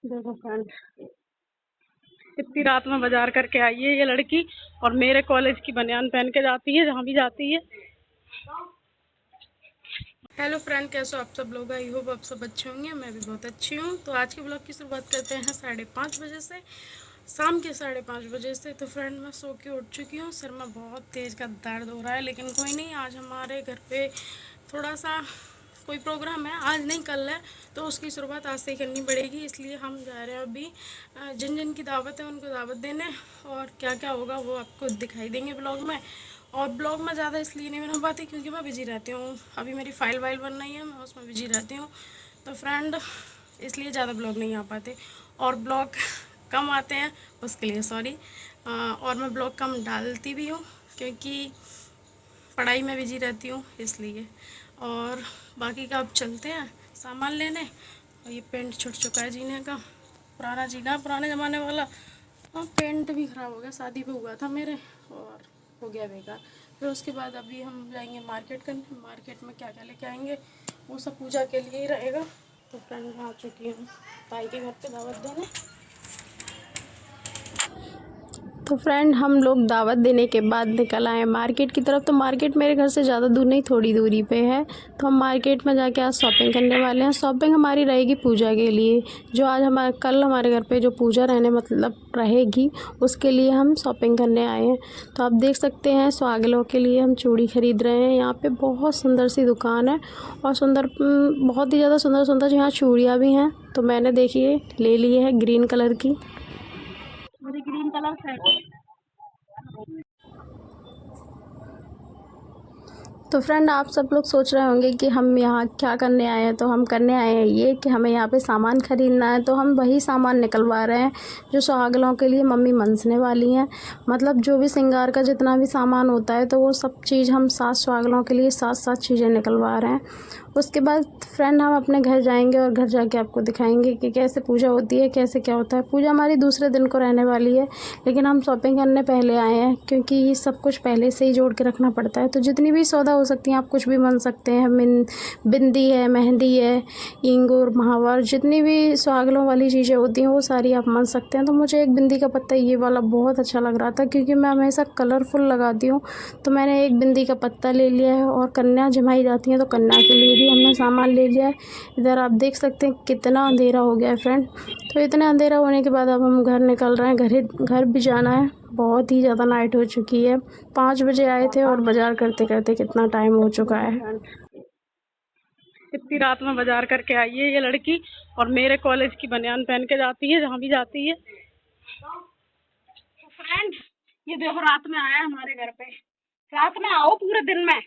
देखो फ्रेंड, इतनी रात में बाजार करके आई है ये लड़की और मेरे कॉलेज की बनियान पहन के जाती है जहाँ भी जाती है। हेलो फ्रेंड, कैसे हो आप सब लोग? आई होप आप सब अच्छे होंगे। मैं भी बहुत अच्छी हूँ। तो आज के ब्लॉग की शुरुआत करते हैं 5:30 बजे से, शाम के 5:30 बजे से। तो फ्रेंड मैं सो के उठ चुकी हूँ। सर में बहुत तेज़ का दर्द हो रहा है, लेकिन कोई नहीं, आज हमारे घर पे थोड़ा सा कोई प्रोग्राम है, आज नहीं कल है, तो उसकी शुरुआत आज से ही करनी पड़ेगी। इसलिए हम जा रहे हैं अभी जिन जिन की दावत है उनको दावत देने, और क्या क्या होगा वो आपको दिखाई देंगे ब्लॉग में। और ब्लॉग में ज़्यादा इसलिए नहीं बना पाती क्योंकि मैं बिजी रहती हूँ, अभी मेरी फाइल वाइल बन रही है, मैं उसमें बिजी रहती हूँ। तो फ्रेंड इसलिए ज़्यादा ब्लॉग नहीं आ पाते, और ब्लॉग कम आते हैं उसके लिए सॉरी। और मैं ब्लॉग कम डालती भी हूँ क्योंकि पढ़ाई में बिजी रहती हूँ इसलिए। और बाकी का अब चलते हैं सामान लेने। और ये पेंट छूट चुका है जीने का, पुराना जीना, पुराने ज़माने वाला। और पेंट भी ख़राब हो गया, शादी पे हुआ था मेरे और हो गया बेकार। फिर उसके बाद अभी हम जाएंगे मार्केट करने। मार्केट में क्या क्या लेके आएंगे वो सब पूजा के लिए ही रहेगा। तो फ्रेंड मैं आ चुकी हूँ भाई के घर पे दावत देने। तो फ्रेंड हम लोग दावत देने के बाद निकल आए मार्केट की तरफ। तो मार्केट मेरे घर से ज़्यादा दूर नहीं, थोड़ी दूरी पे है। तो हम मार्केट में जाके आज शॉपिंग करने वाले हैं। शॉपिंग हमारी रहेगी पूजा के लिए, जो आज कल हमारे घर पे जो पूजा रहने मतलब रहेगी उसके लिए हम शॉपिंग करने आए हैं। तो आप देख सकते हैं सुहागनों के लिए हम चूड़ी खरीद रहे हैं। यहाँ पर बहुत सुंदर सी दुकान है और बहुत ही ज़्यादा सुंदर सुंदर यहाँ चूड़ियाँ भी हैं। तो मैंने देखिए ले ली है ग्रीन कलर की, मुझे ग्रीन कलर सेट है। तो फ्रेंड आप सब लोग सोच रहे होंगे कि हम यहाँ क्या करने आए हैं। तो हम करने आए हैं ये कि हमें यहाँ पे सामान ख़रीदना है। तो हम वही सामान निकलवा रहे हैं जो सुहागनों के लिए मम्मी मनसने वाली हैं। मतलब जो भी श्रृंगार का जितना भी सामान होता है तो वो सब चीज़ हम 7 सुहागनों के लिए 7 चीज़ें निकलवा रहे हैं। उसके बाद फ्रेंड हम अपने घर जाएंगे और घर जाके आपको दिखाएंगे कि कैसे पूजा होती है, कैसे क्या होता है। पूजा हमारी दूसरे दिन को रहने वाली है, लेकिन हम शॉपिंग करने पहले आए हैं क्योंकि ये सब कुछ पहले से ही जोड़ के रखना पड़ता है। तो जितनी भी सौदा हो सकती हैं आप कुछ भी बन सकते हैं। बिंदी है, मेहंदी है, इंगूर, महावर, जितनी भी सुहागनों वाली चीज़ें होती हैं वो सारी आप बन सकते हैं। तो मुझे एक बिंदी का पत्ता ये वाला बहुत अच्छा लग रहा था क्योंकि मैं हमेशा कलरफुल लगाती हूँ। तो मैंने एक बिंदी का पत्ता ले लिया है। और कन्या जमाई जाती हैं तो कन्या के लिए भी हमने सामान ले लिया है। इधर आप देख सकते हैं कितना अंधेरा हो गया है फ्रेंड। तो इतना अंधेरा होने के बाद अब हम घर निकल रहे हैं। घर भी जाना है, बहुत ही ज़्यादा नाइट हो चुकी है। 5 बजे आए थे और बाज़ार करते करते कितना टाइम हो चुका है। इतनी रात में बाजार करके आई है ये लड़की और मेरे कॉलेज की बनियान पहन के जाती है जहाँ भी जाती है। तो फ्रेंड ये देखो रात में आया हमारे घर पे। रात में आओ पूरे दिन में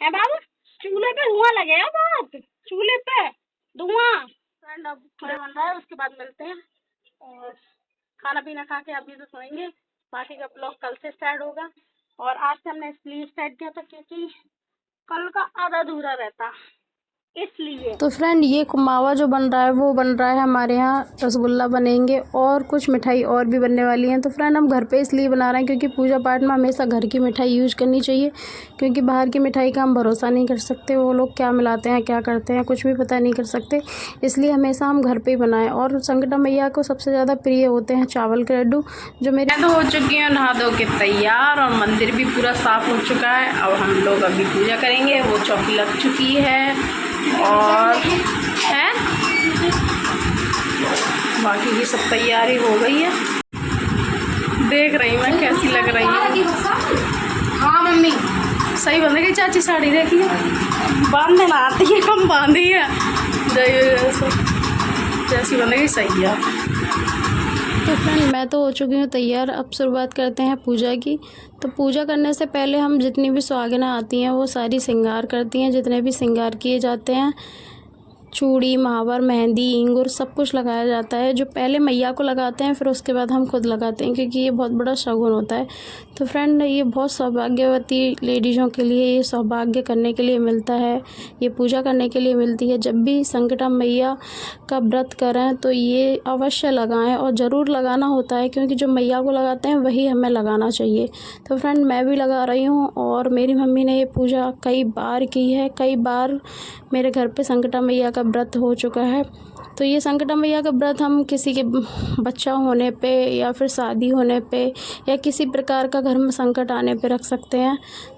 है बाबू। चूल्हे पे धुआं लगेगा बहुत, चूल्हे पे धुआं। फ्रेंड अब खाना बन रहा है, उसके बाद मिलते हैं। और खाना पीना खा के अभी तो सोएंगे, बाकी का ब्लॉग कल से स्टार्ट होगा। और आज से हमने इसलिए स्टार्ट किया था क्योंकि कल का आधा अधूरा रहता इसलिए। तो फ्रेंड ये मावा जो बन रहा है वो बन रहा है हमारे यहाँ, रसगुल्ला बनेंगे और कुछ मिठाई और भी बनने वाली हैं। तो फ्रेंड हम घर पे इसलिए बना रहे हैं क्योंकि पूजा पाठ में हमेशा घर की मिठाई यूज़ करनी चाहिए, क्योंकि बाहर की मिठाई का हम भरोसा नहीं कर सकते। वो लोग क्या मिलाते हैं क्या करते हैं कुछ भी पता नहीं कर सकते, इसलिए हमेशा हम घर पर ही बनाएं। और संकटा मैया को सबसे ज़्यादा प्रिय होते हैं चावल के लड्डू, जो मेरे तो हो चुकी हैं नहा धो के तैयार और मंदिर भी पूरा साफ़ हो चुका है। अब हम लोग अभी पूजा करेंगे, वो चौकी लग चुकी है और है बाकी की सब तैयारी हो गई है। देख रही मैं कैसी लग रही है। हाँ मम्मी सही बंधेगी चाची साड़ी, देखिए बांधने ना आती है, कम बांधी है, जैसी बंधेगी सही है। तो फ्रेंड मैं तो हो चुकी हूँ तैयार। अब शुरुआत करते हैं पूजा की। तो पूजा करने से पहले हम जितनी भी सुहागिनें आती हैं वो सारी श्रृंगार करती हैं, जितने भी श्रृंगार किए जाते हैं, चूड़ी, महावर, मेहंदी, इंगूर सब कुछ लगाया जाता है। जो पहले मैया को लगाते हैं फिर उसके बाद हम खुद लगाते हैं, क्योंकि ये बहुत बड़ा शगुन होता है। तो फ्रेंड ये बहुत सौभाग्यवती लेडीज़ों के लिए ये सौभाग्य करने के लिए मिलता है, ये पूजा करने के लिए मिलती है। जब भी संकटा मैया का व्रत करें तो ये अवश्य लगाएं, और ज़रूर लगाना होता है क्योंकि जो मैया को लगाते हैं वही हमें लगाना चाहिए। तो फ्रेंड मैं भी लगा रही हूँ और मेरी मम्मी ने ये पूजा कई बार की है। कई बार मेरे घर पे संकटा मैया का व्रत हो चुका है। तो ये संकटा मैया का व्रत हम किसी के बच्चा होने पे या फिर शादी होने पे या किसी प्रकार का घर में संकट आने पे रख सकते हैं।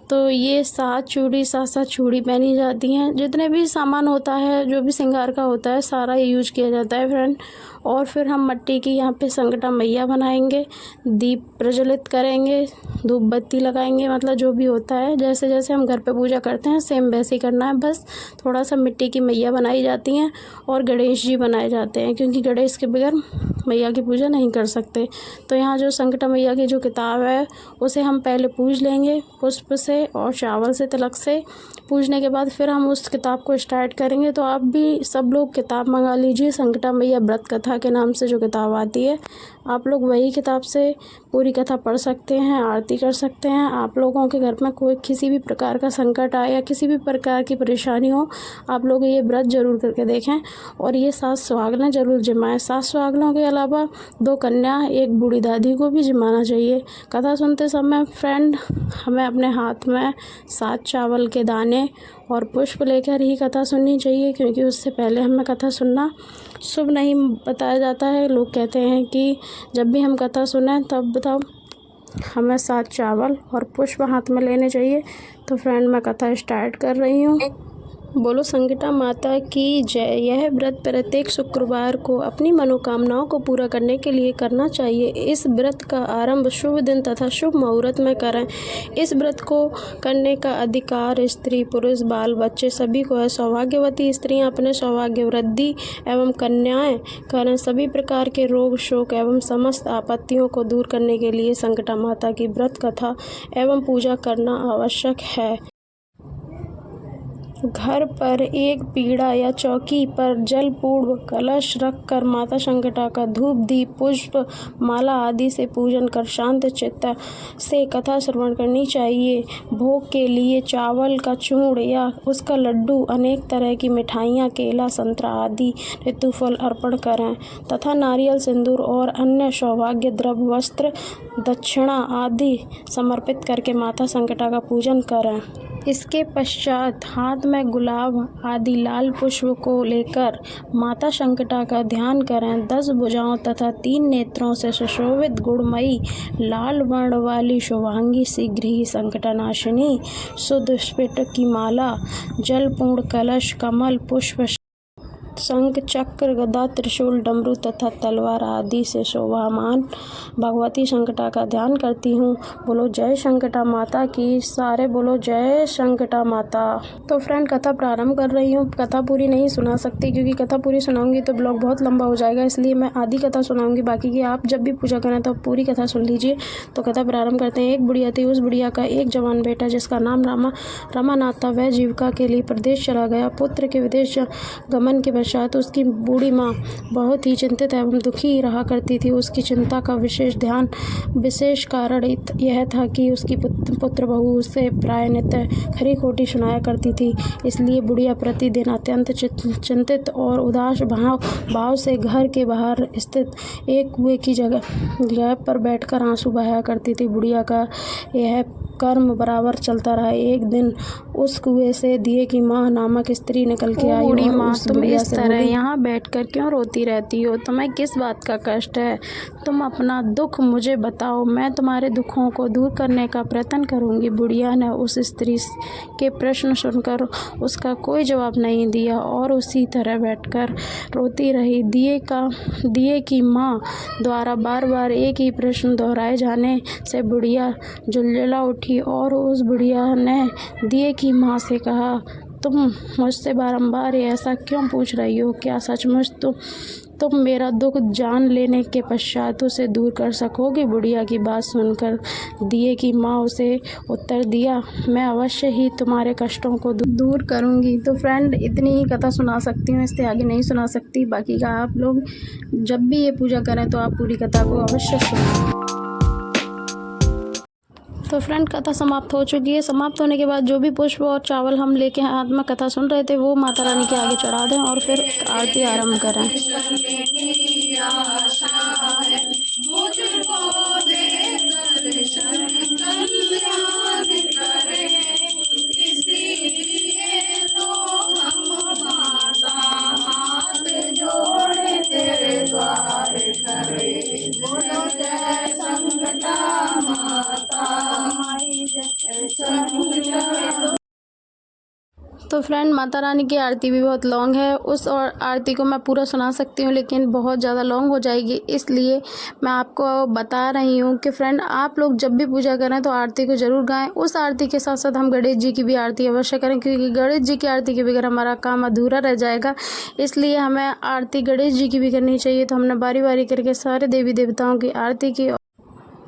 तो ये 7 चूड़ी पहनी जाती हैं। जितने भी सामान होता है, जो भी श्रृंगार का होता है, सारा यूज किया जाता है फ्रेंड। और फिर हम मिट्टी की यहाँ पे संकटा मैया बनाएंगे, दीप प्रज्वलित करेंगे, धूप बत्ती लगाएंगे, मतलब जो भी होता है जैसे जैसे हम घर पे पूजा करते हैं सेम वैसे ही करना है। बस थोड़ा सा मिट्टी की मैया बनाई जाती हैं और गणेश जी बनाए जाते हैं, क्योंकि गणेश के बगैर मैया की पूजा नहीं कर सकते। तो यहाँ जो संकटा मैया की जो किताब है उसे हम पहले पूज लेंगे पुष्प से और चावल से, तिलक से। पूजने के बाद फिर हम उस किताब को स्टार्ट करेंगे। तो आप भी सब लोग किताब मंगा लीजिए, संकटा मैया व्रत कथा के नाम से जो किताब आती है, आप लोग वही किताब से पूरी कथा पढ़ सकते हैं, आरती कर सकते हैं। आप लोगों के घर में कोई किसी भी प्रकार का संकट आए या किसी भी प्रकार की परेशानी हो, आप लोग ये व्रत जरूर करके देखें और ये 7 सुहागनें जरूर जिमाएं। 7 सुहागनों के अलावा 2 कन्या, 1 बूढ़ी दादी को भी जिमाना चाहिए। कथा सुनते समय फ्रेंड हमें अपने हाथ में 7 चावल के दाने और पुष्प लेकर ही कथा सुननी चाहिए, क्योंकि उससे पहले हमें कथा सुनना शुभ नहीं बताया जाता है। लोग कहते हैं कि जब भी हम कथा सुने तब हमें 7 चावल और पुष्प हाथ में लेने चाहिए। तो फ्रेंड मैं कथा स्टार्ट कर रही हूँ। बोलो संकटा माता की जय। यह व्रत प्रत्येक शुक्रवार को अपनी मनोकामनाओं को पूरा करने के लिए करना चाहिए। इस व्रत का आरंभ शुभ दिन तथा शुभ मुहूर्त में करें। इस व्रत को करने का अधिकार स्त्री, पुरुष, बाल बच्चे सभी को है। सौभाग्यवती स्त्रियां अपने सौभाग्य वृद्धि एवं कन्याएं करें। सभी प्रकार के रोग, शोक एवं समस्त आपत्तियों को दूर करने के लिए संकटा माता की व्रत कथा एवं पूजा करना आवश्यक है। घर पर एक पीढ़ा या चौकी पर जल पूर्व कलश रखकर माता संकटा का धूप, दीप, पुष्प, माला आदि से पूजन कर शांत चित्त से कथा श्रवण करनी चाहिए। भोग के लिए चावल का चूर्ण या उसका लड्डू, अनेक तरह की मिठाइयाँ, केला, संतरा आदि ऋतुफल अर्पण करें तथा नारियल, सिंदूर और अन्य सौभाग्य द्रव्य, वस्त्र, दक्षिणा आदि समर्पित करके माता संकटा का पूजन करें। इसके पश्चात हाथ में गुलाब आदि लाल पुष्प को लेकर माता संकटा का ध्यान करें। 10 भुजाओं तथा 3 नेत्रों से सुशोभित गुणमयी लाल वर्ण वाली शुभांगी शीघ्र ही संकटनाशिनी शुद्ध स्फटिक की माला, जलपूर्ण कलश, कमल पुष्प, शंख, चक्र, गदा, त्रिशूल, डमरू तथा तलवार आदि से शोभामान भगवती संकटा का ध्यान करती हूँ। बोलो जय संकटा माता की। सारे बोलो जय संकटा माता। तो फ्रेंड कथा प्रारंभ कर रही हूँ। कथा पूरी नहीं सुना सकती, क्योंकि कथा पूरी सुनाऊंगी तो ब्लॉग बहुत लंबा हो जाएगा, इसलिए मैं आधी कथा सुनाऊंगी। बाकी की आप जब भी पूजा करें तो पूरी कथा सुन लीजिए। तो कथा प्रारंभ करते हैं। एक बुढ़िया थी, उस बुढ़िया का एक जवान बेटा जिसका नाम रामानाथ था। वह जीविका के लिए प्रदेश चला गया। पुत्र के विदेश गमन के पश्चात उसकी बूढ़ी माँ बहुत ही चिंतित एवं दुखी रहा करती थी। उसकी चिंता का विशेष कारण यह था कि उसकी पुत्र बहू उसे प्राय नित्य खरी खोटी सुनाया करती थी। इसलिए बुढ़िया प्रतिदिन अत्यंत चिंतित और उदास भाव से घर के बाहर स्थित एक कुएं की जगह पर बैठकर आंसू बहाया करती थी। बुढ़िया का यह कर्म बराबर चलता रहा। एक दिन उस कुएं से दिए की माँ नामक स्त्री निकल के आई। बूढ़ी माँ, तुम इस तरह यहाँ बैठकर क्यों रोती रहती हो? तुम्हें किस बात का कष्ट है? तुम अपना दुख मुझे बताओ, मैं तुम्हारे दुखों को दूर करने का प्रयत्न करूँगी। बुढ़िया ने उस स्त्री के प्रश्न सुनकर उसका कोई जवाब नहीं दिया और उसी तरह बैठकर रोती रही। दिए की माँ द्वारा बार बार एक ही प्रश्न दोहराए जाने से बुढ़िया झुंझला उठी और उस बुढ़िया ने दिए की माँ से कहा, तुम मुझसे बारंबार ऐसा क्यों पूछ रही हो? क्या सचमुच तुम मेरा दुख जान लेने के पश्चात उसे दूर कर सकोगे? बुढ़िया की बात सुनकर दिए की माँ उसे उत्तर दिया, मैं अवश्य ही तुम्हारे कष्टों को दूर करूँगी। तो फ्रेंड इतनी ही कथा सुना सकती हूँ, इससे आगे नहीं सुना सकती। बाकी का आप लोग जब भी ये पूजा करें तो आप पूरी कथा को अवश्य सुनें। तो फ्रेंड कथा समाप्त हो चुकी है। समाप्त होने के बाद जो भी पुष्प और चावल हम लेके हाथ में कथा सुन रहे थे वो माता रानी के आगे चढ़ा दें और फिर आरती आरंभ करें। तो फ्रेंड, माता रानी की आरती भी बहुत लॉन्ग है। उस और आरती को मैं पूरा सुना सकती हूँ, लेकिन बहुत ज़्यादा लॉन्ग हो जाएगी, इसलिए मैं आपको बता रही हूँ कि फ्रेंड, आप लोग जब भी पूजा करें तो आरती को ज़रूर गाएं। उस आरती के साथ साथ हम गणेश जी की भी आरती अवश्य करें, क्योंकि गणेश जी की आरती के बगैर हमारा काम अधूरा रह जाएगा। इसलिए हमें आरती गणेश जी की भी करनी चाहिए। तो हमने बारी बारी करके सारे देवी देवताओं की आरती की।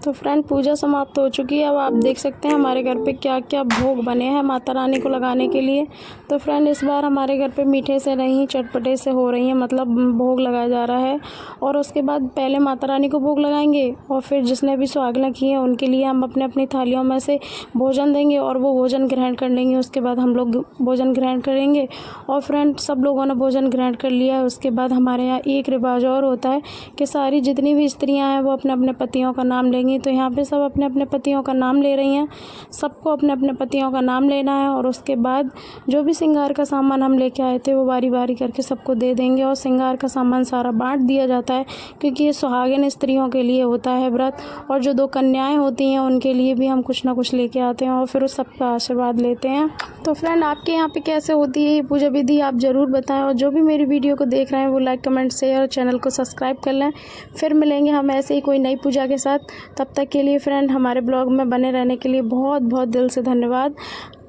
तो फ्रेंड, पूजा समाप्त हो चुकी है। अब आप देख सकते हैं हमारे घर पे क्या क्या भोग बने हैं माता रानी को लगाने के लिए। तो फ्रेंड, इस बार हमारे घर पे मीठे से नहीं, चटपटे से हो रही हैं, मतलब भोग लगाया जा रहा है। और उसके बाद पहले माता रानी को भोग लगाएंगे, और फिर जिसने भी सुहागना की हैं उनके लिए हम अपने अपनी थालियों में से भोजन देंगे, और वो भोजन ग्रहण कर लेंगे। उसके बाद हम लोग भोजन ग्रहण करेंगे। और फ्रेंड, सब लोगों ने भोजन ग्रहण कर लिया है। उसके बाद हमारे यहाँ एक रिवाज और होता है कि सारी जितनी भी स्त्रियाँ हैं वो अपने अपने पतियों का नाम लेंगी। तो यहाँ पे सब अपने अपने पतियों का नाम ले रही हैं। सबको अपने अपने पतियों का नाम लेना है, और उसके बाद जो भी श्रृंगार का सामान हम लेके आए थे वो बारी बारी करके सबको दे देंगे। और श्रृंगार का सामान सारा बांट दिया जाता है, क्योंकि ये सुहागिन स्त्रियों के लिए होता है व्रत। और जो 2 कन्याएं होती हैं उनके लिए भी हम कुछ ना कुछ लेके आते हैं, और फिर उस सबका आशीर्वाद लेते हैं। तो फ्रेंड, आपके यहाँ पे कैसे होती है ये पूजा विधि, आप ज़रूर बताएं। और जो भी मेरी वीडियो को देख रहे हैं वो लाइक, कमेंट, शेयर और चैनल को सब्सक्राइब कर लें। फिर मिलेंगे हम ऐसे ही कोई नई पूजा के साथ। तब तक के लिए फ्रेंड, हमारे ब्लॉग में बने रहने के लिए बहुत बहुत दिल से धन्यवाद।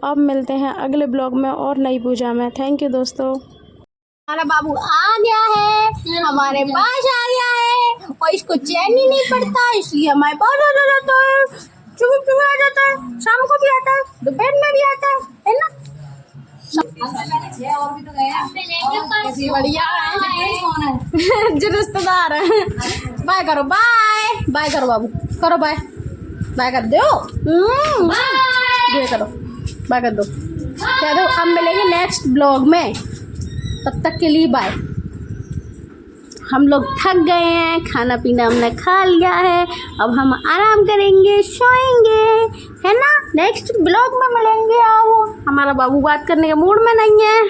अब मिलते हैं अगले ब्लॉग में और नई पूजा में। थैंक यू दोस्तों। हमारा बाबू आ गया है, हमारे पास आ गया है, और इसको चैन ही नहीं पड़ता, इसलिए हमारे पास आ जाता है। सुबह सुबह आ जाता है, शाम को भी आता है, दोपहर में भी आता है ना। और भी तो गए बढ़िया है जो रिश्तेदार है। बाय करो, बाय बाय करो बाबू, करो बाय, बाय कर दो, ये करो, बाय कर दो, कह दो। अब मिलेंगे नेक्स्ट ब्लॉग में, तब तक के लिए बाय। हम लोग थक गए हैं, खाना पीना हमने खा लिया है, अब हम आराम करेंगे, सोएंगे, है ना। नेक्स्ट ब्लॉग में मिलेंगे। आओ, हमारा बाबू बात करने के मूड में नहीं है।